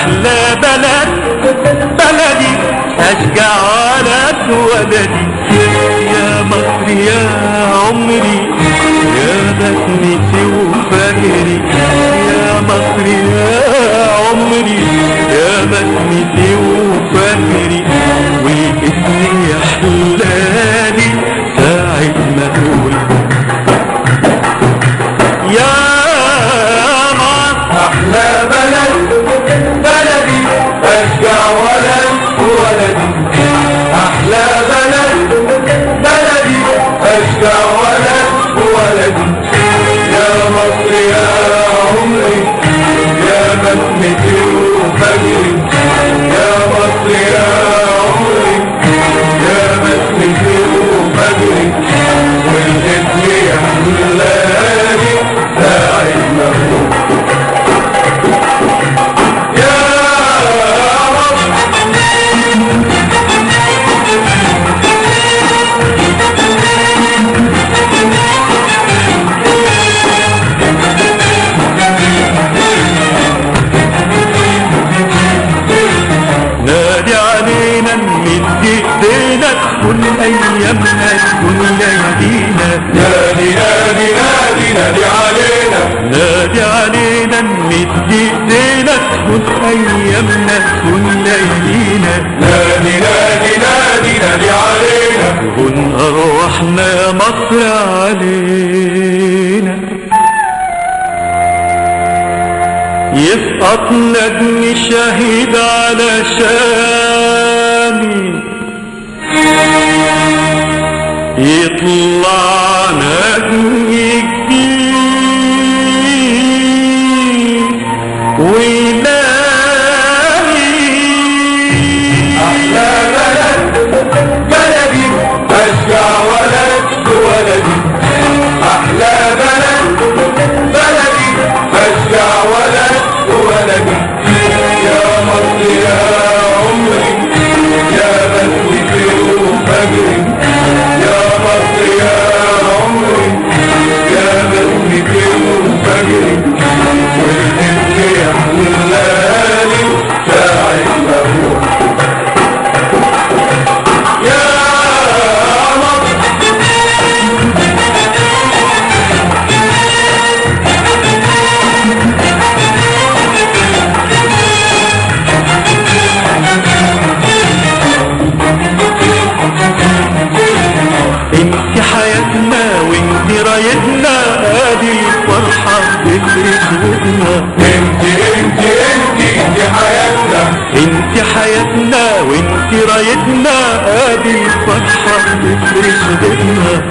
أحلى بلد بلدي أشجع ولد ولدي يا مصر يا عمري يا بسمتي وفجري يا مصر يا عمري يا بسمتي وفجري والاسم يحلالي ساعة ما تقول يا مصر أحلى بلد بلدي أشجع ولد ولدي أحلى بلد بلدي أشجع ولد ولدي يا مصر يا عمري يا بسمتي وفجري يا مصر يا عمري يا بسمتي وفجري والاسم يحلالي ساعة ما أقول كل أيامنا تكون ليالينا نادي نادي نادي نادي علينا نادي علينا نمد ايدينا تكون أيامنا تكون ليالينا نادي نادي نادي نادي علينا تهون أرواحنا يا مصر علينا يسقط نجم شهيد على شامي يطلع نجم جديد ويلاقي أحلى بلد بلدي أشجع ولد ولدي أحلى بلد بلدي أشجع ولد ولدي يا مصر يا عمري يا بسمتي وفجري يا مصر يا عمري يا بسمتي وفجري والاسم يحلالي ساعة ما أقول يا مصر انت حياتنا وانت رايتنا ادي الفرحة بتفرق ودنا انت حياتنا انت حياتنا وانت رايتنا ادي الفرحة بتفرق ودنا